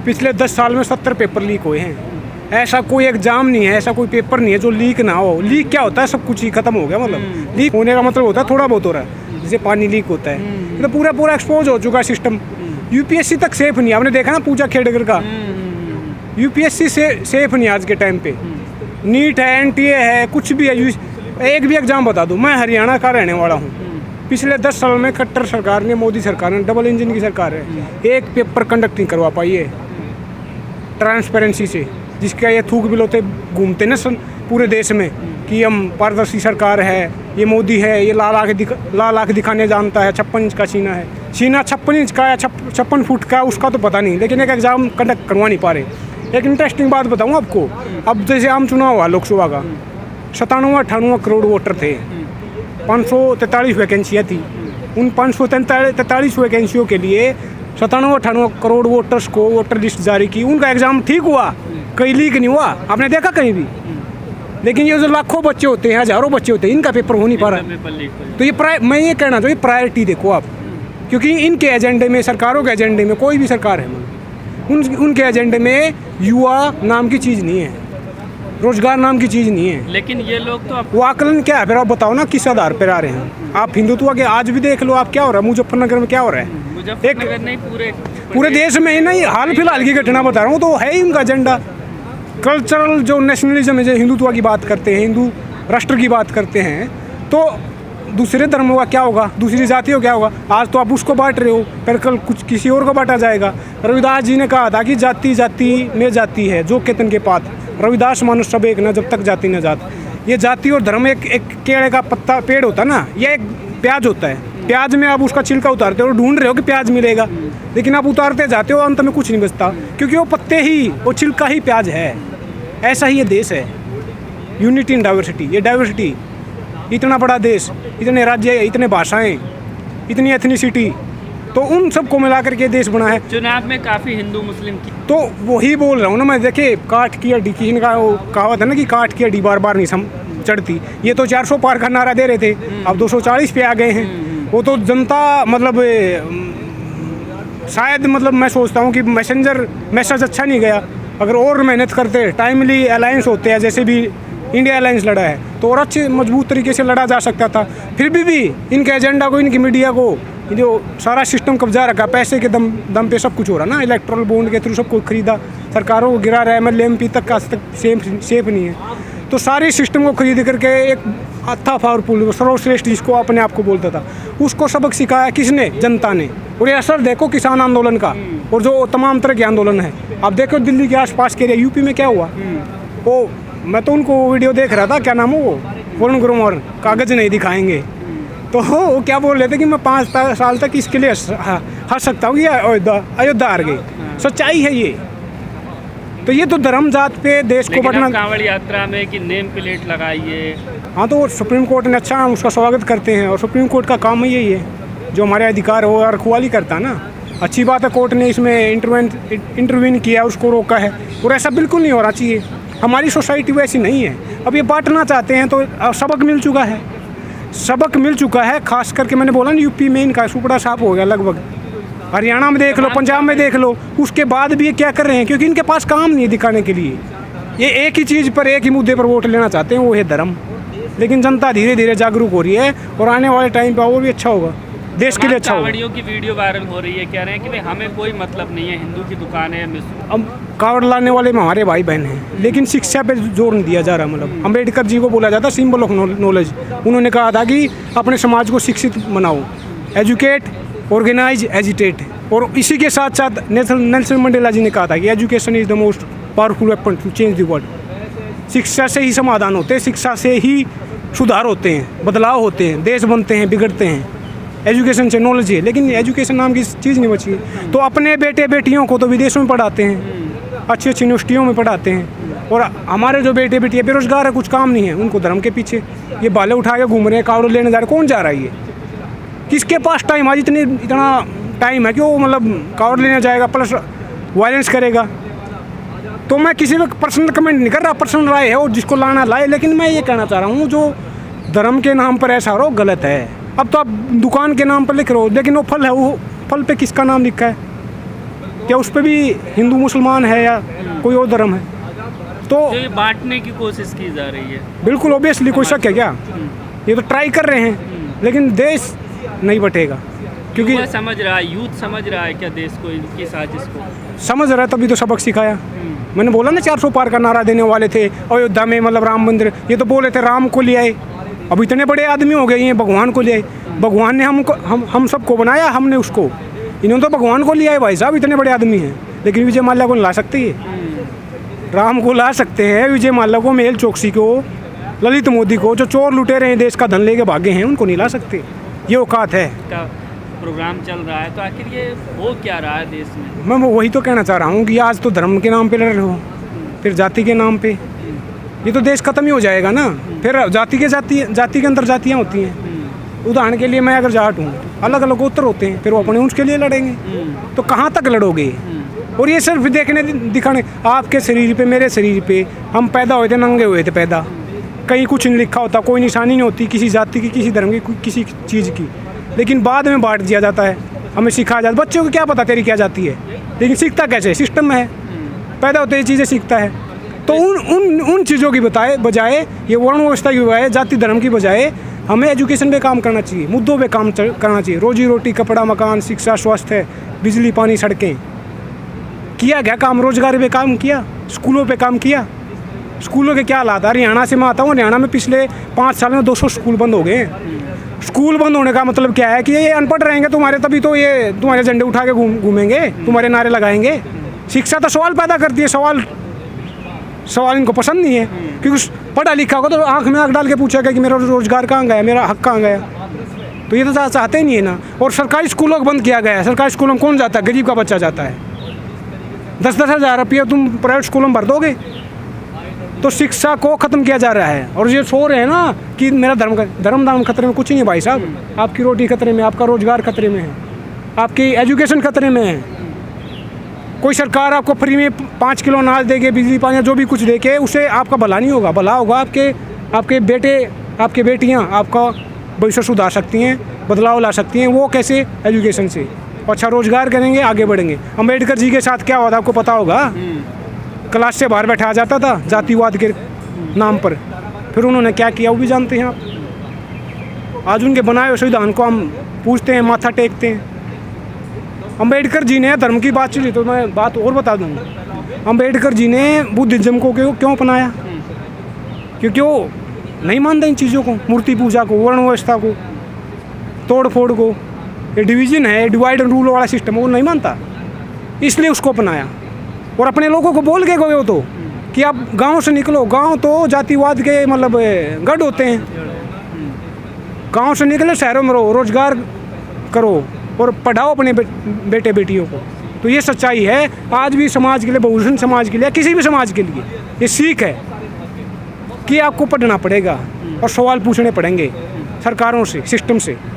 पिछले 10 साल में 70 पेपर लीक हुए हैं। ऐसा कोई एग्जाम नहीं है, ऐसा कोई पेपर नहीं है जो लीक ना हो। लीक क्या होता है, सब कुछ ही खत्म हो गया। मतलब लीक होने का मतलब होता है थोड़ा बहुत हो रहा है, जैसे पानी लीक होता है। तो पूरा एक्सपोज हो चुका सिस्टम। यूपीएससी तक सेफ नहीं है। आपने देखा ना पूजा खेड़कर का, यूपीएससी से सेफ नहीं आज के टाइम पे। नीट है, एनटीए है, कुछ भी है। एक भी एग्जाम बता दूं, मैं हरियाणा का रहने वाला हूँ। पिछले 10 साल में खट्टर सरकार ने, मोदी सरकार ने, डबल इंजन की सरकार है, एक पेपर कंडक्ट नहीं करवा पाई है ट्रांसपेरेंसी से, जिसका ये थूक बिलोते घूमते ना पूरे देश में कि हम पारदर्शी सरकार है, ये मोदी है, ये लाल आँख दिखाने जानता है। 56 इंच का सीना है, सीना 56 इंच का या 56 फुट का, उसका तो पता नहीं, लेकिन एक एग्ज़ाम कंडक्ट करवा नहीं पा रहे। एक इंटरेस्टिंग बात बताऊँ आपको, अब जैसे आम चुनाव हुआ लोकसभा का, 97-98 करोड़ वोटर थे, 543 वैकेंसियाँ थी। उन 543 वैकेंसियों के लिए 97-98 करोड़ वोटर्स को वोटर लिस्ट जारी की। उनका एग्ज़ाम ठीक हुआ, कहीं लीक नहीं हुआ, आपने देखा कहीं भी। लेकिन ये जो लाखों बच्चे होते हैं, हज़ारों बच्चे होते हैं, इनका पेपर हो नहीं पा रहा। तो ये मैं ये कहना चाहिए, प्रायोरिटी देखो आप, क्योंकि इनके एजेंडे में, सरकारों के एजेंडे में, कोई भी सरकार है उनके एजेंडे में युवा नाम की चीज़ नहीं है, रोजगार नाम की चीज़ नहीं है। लेकिन ये लोग तो वो आकलन क्या है फिर आप बताओ ना, किस आधार पर आ रहे हैं आप? हिंदुत्व के आज भी देख लो आप, क्या हो रहा है मुजफ्फरनगर में, क्या हो रहा है? मुजफ्फरनगर नहीं, पूरे देश में ही नहीं, हाल फिलहाल की घटना बता रहा हूँ। तो है ही उनका एजेंडा कल्चरल, जो नेशनलिज्म है, जो हिंदुत्व की बात करते हैं, हिंदू राष्ट्र की बात करते हैं, तो दूसरे धर्मों का क्या होगा, दूसरी जातियों क्या होगा? आज तो आप उसको बांट रहे हो, पर कल कुछ किसी और को बांटा जाएगा। रविदास जी ने कहा था कि जाति जाति में जाति है, जो केतन के पात, रविदास मानुष सब एक न, जब तक जाति न जात। ये जाति और धर्म एक केले का पत्ता पेड़ होता है ना, ये एक प्याज होता है। प्याज में आप उसका छिलका उतारते हो, ढूंढ रहे हो कि प्याज मिलेगा, लेकिन आप उतारते जाते हो, अंत में कुछ नहीं बचता, क्योंकि वो पत्ते ही, वो छिलका ही प्याज है। ऐसा ही ये देश है, यूनिटी इन डाइवर्सिटी। ये डाइवर्सिटी, इतना बड़ा देश, इतने राज्य, इतने भाषाएं, इतनी एथनिसिटी, तो उन सबको मिलाकर के देश बना है। चुनाव में काफ़ी हिंदू मुस्लिम की, तो वही बोल रहा हूँ ना मैं। देखिए, काठ की हड्डी की, इनका कहावत है ना कि काठ की हड्डी बार बार नहीं चढ़ती। ये तो 400 पार का नारा दे रहे थे, अब 240 पे आ गए हैं। वो तो जनता, मतलब शायद, मतलब मैं सोचता हूँ कि मैसेज अच्छा नहीं गया। अगर और मेहनत करते, टाइमली अलायंस होते हैं, जैसे भी इंडिया अलायंस लड़ा है, तो और अच्छे मजबूत तरीके से लड़ा जा सकता था। फिर भी इनके एजेंडा को, इनकी मीडिया को, जो सारा सिस्टम कब्जा रखा, पैसे के दम पे सब कुछ हो रहा ना, इलेक्ट्रल बॉन्ड के थ्रू सब कुछ खरीदा, सरकारों को गिरा रहा है, MLA MP तक का सेफ नहीं है। तो सारे सिस्टम को खरीद करके एक अच्छा पावरफुल, सर्वश्रेष्ठ जिसको अपने आप को बोलता था, उसको सबक सिखाया किसने? जनता ने। और ये असर देखो किसान आंदोलन का, और जो तमाम तरह के आंदोलन है। आप देखो दिल्ली के आसपास के एरिया, यूपी में क्या हुआ, वो मैं तो उनको वीडियो देख रहा था, क्या नाम है वो, वरुण ग्रोवर, कागज़ नहीं दिखाएंगे। तो वो क्या बोल रहे थे कि मैं 5 साल तक इसके लिए हंस सकता हूँ, ये अयोध्या हार गई। सच्चाई है ये। तो ये तो धर्म जात पे देश को बढ़ना। कांवड़ यात्रा में कि नेम प्लेट लगाइए, हाँ, तो सुप्रीम कोर्ट ने अच्छा, उसका स्वागत करते हैं, और सुप्रीम कोर्ट का काम ही यही है, जो हमारे अधिकार हो रखवाली करता है ना। अच्छी बात है, कोर्ट ने इसमें इंटरवीन किया, उसको रोका है, और ऐसा बिल्कुल नहीं होना चाहिए। हमारी सोसाइटी वैसी नहीं है। अब ये बांटना चाहते हैं, तो सबक मिल चुका है। खास करके मैंने बोला ना, यूपी में इनका सुपड़ा साफ हो गया लगभग। हरियाणा में देख लो, पंजाब में देख लो, उसके बाद भी ये क्या कर रहे हैं, क्योंकि इनके पास काम नहीं है दिखाने के लिए। ये एक ही चीज़ पर, एक ही मुद्दे पर वोट लेना चाहते हैं, वो है धर्म। लेकिन जनता धीरे धीरे जागरूक हो रही है, और आने वाले टाइम पर और भी अच्छा होगा, देश के लिए अच्छा होगा। कांवड़ियों की वीडियो वायरल हो रही है, कह रहे हैं कि भाई हमें कोई मतलब नहीं है, हिंदू की दुकान है। अब कावड़ लाने वाले में हमारे भाई बहन हैं, लेकिन शिक्षा पे जोर नहीं दिया जा रहा। मतलब अम्बेडकर जी को बोला जाता सिंबल ऑफ नॉलेज। उन्होंने कहा था कि अपने समाज को शिक्षित बनाओ, एजुकेट, ऑर्गेनाइज, एजिटेट। और इसी के साथ साथ नेल्सन मंडेला जी ने कहा था कि education is the most powerful weapon to change the world. शिक्षा से ही समाधान होते हैं, शिक्षा से ही सुधार होते हैं, बदलाव होते हैं, देश बनते हैं, बिगड़ते हैं। एजुकेशन से नॉलेज है, लेकिन एजुकेशन नाम की चीज़ नहीं बची। तो अपने बेटे बेटियों को तो विदेशों में पढ़ाते हैं, अच्छी अच्छी यूनिवर्सिटियों में पढ़ाते हैं, और हमारे जो बेटे बेटियाँ बेरोजगार है, कुछ काम नहीं है उनको, धर्म के पीछे ये बाले उठा के घूम रहे हैं, कावड़ लेने जा रहे। कौन जा रहा है? ये किसके पास टाइम? आज इतना टाइम है कि वो मतलब कावड़ लेने जाएगा, प्लस वायलेंस करेगा। तो मैं किसी में पर्सनल कमेंट नहीं कर रहा, पर्सनल राय है, और जिसको लाना लाए। लेकिन मैं ये कहना चाह रहा हूँ, जो धर्म के नाम पर ऐसा हो रहा हो, गलत है। अब तो आप दुकान के नाम पर लिख रहे हो, लेकिन वो फल है, वो फल पे किसका नाम लिखा है? क्या उस पर भी हिंदू मुसलमान है या कोई और धर्म है? तो तो ये बांटने की कोशिश की जा रही है। बिल्कुल ऑब्वियसली, कोई शक है क्या? ये तो ट्राई कर रहे हैं, लेकिन देश नहीं बटेगा, क्योंकि वह समझ रहा है, यूथ समझ रहा है क्या देश को, इनकी साजिश को? समझ रहा है, तभी तो सबक सिखाया। मैंने बोला ना 400 पार का नारा देने वाले थे अयोध्या में, मतलब राम मंदिर, ये तो बोले थे राम को ले आए। अब इतने बड़े आदमी हो गए हैं, भगवान को ले आए। भगवान ने हम सबको बनाया, हमने उसको, इन्होंने तो भगवान को लिया है भाई साहब, इतने बड़े आदमी हैं। लेकिन विजय माल्या को ला सकते हैं, राम को ला सकते हैं, विजय माल्या को, मेहुल चोकसी को, ललित मोदी को, जो चोर लुटेरे हैं, देश का धन लेके भागे हैं, उनको नहीं ला सकते। ये औकात है। का प्रोग्राम चल रहा है, तो आखिर ये हो क्या रहा है देश में? मैं वही तो कहना चाह रहा हूँ कि आज तो धर्म के नाम पे लड़ रहे हो, फिर जाति के नाम पे, ये तो देश खत्म ही हो जाएगा ना। फिर जाति के अंदर जातियाँ होती हैं। उदाहरण के लिए मैं अगर जाट हूँ, अलग अलग गोत्र होते हैं, फिर वो अपने उसके लिए लड़ेंगे, तो कहाँ तक लड़ोगे? और ये सिर्फ देखने दिखाने, आपके शरीर पे, मेरे शरीर पे, हम पैदा हुए थे, नंगे हुए थे पैदा, कहीं कुछ नहीं लिखा होता, कोई निशानी नहीं होती किसी जाति की, किसी धर्म की, किसी चीज़ की, लेकिन बाद में बांट दिया जाता है, हमें सिखाया जाता है। बच्चों को क्या पता तेरी क्या जाति है, लेकिन सीखता कैसे? सिस्टम में है, पैदा होते ही चीज़ें सीखता है। तो उन चीज़ों की बजाय, ये वर्ण व्यवस्था की बजाय, जाति धर्म की बजाय, हमें एजुकेशन पे काम करना चाहिए, मुद्दों पे काम करना चाहिए। रोजी रोटी, कपड़ा, मकान, शिक्षा, स्वास्थ्य, बिजली, पानी, सड़कें, किया गया काम। रोजगार पे काम किया, स्कूलों पे काम किया। स्कूलों के क्या हालात है? हरियाणा से मैं आता हूँ, हरियाणा में पिछले 5 साल में 200 स्कूल बंद हो गए हैं। स्कूल बंद होने का मतलब क्या है कि ये अनपढ़ रहेंगे तुम्हारे, तभी तो ये तुम्हारे झंडे उठा के घूमेंगे, तुम्हारे नारे लगाएंगे। शिक्षा तो सवाल पैदा करती है, सवाल इनको पसंद नहीं है, क्योंकि पढ़ा लिखा होगा तो आंख में आंख डाल के पूछेगा कि मेरा रोजगार कहाँ गया, मेरा हक कहाँ गया। तो ये तो चाहते ही नहीं है ना। और सरकारी स्कूलों को बंद किया गया है। सरकारी स्कूलों में कौन जाता है? गरीब का बच्चा जाता है। 10-10 हज़ार रुपये तुम प्राइवेट स्कूलों में भर दोगे, तो शिक्षा को ख़त्म किया जा रहा है। और ये सो रहे हैं ना कि मेरा धर्म खतरे में, कुछ ही नहीं भाई साहब। आपकी रोटी खतरे में, आपका रोजगार खतरे में है, आपकी एजुकेशन खतरे में है। कोई सरकार आपको फ्री में 5 किलो अनाज देके, बिजली, पानी, जो भी कुछ देके, उससे आपका भला नहीं होगा। भला होगा आपके बेटे, आपके बेटियाँ आपका भविष्य सुधार सकती हैं, बदलाव ला सकती हैं। वो कैसे? एजुकेशन से। अच्छा रोजगार करेंगे, आगे बढ़ेंगे। अम्बेडकर जी के साथ क्या हुआ था आपको पता होगा? क्लास से बाहर बैठाया जाता था जातिवाद के नाम पर। फिर उन्होंने क्या किया वो भी जानते हैं आप। आज उनके बनाए हुए संविधान को हम पूछते हैं, माथा टेकते हैं। अम्बेडकर जी ने, धर्म की बात चली तो मैं बात और बता दूँ, अम्बेडकर जी ने बुद्धिज्म को क्यों अपनाया? क्योंकि वो नहीं मानते इन चीज़ों को, मूर्ति पूजा को, वर्ण व्यवस्था को, तोड़ फोड़ को। ये डिवीजन है, डिवाइड एंड रूल वाला सिस्टम, वो नहीं मानता, इसलिए उसको अपनाया। और अपने लोगों को बोल के गए हो तो कि आप गांव से निकलो। गांव तो जातिवाद के मतलब गढ़ होते हैं। गांव से निकलो, शहरों में रहो, रोजगार करो और पढ़ाओ अपने बेटे बेटियों को। तो ये सच्चाई है आज भी समाज के लिए, बहुजन समाज के लिए, किसी भी समाज के लिए ये सीख है कि आपको पढ़ना पड़ेगा और सवाल पूछने पड़ेंगे सरकारों से, सिस्टम से।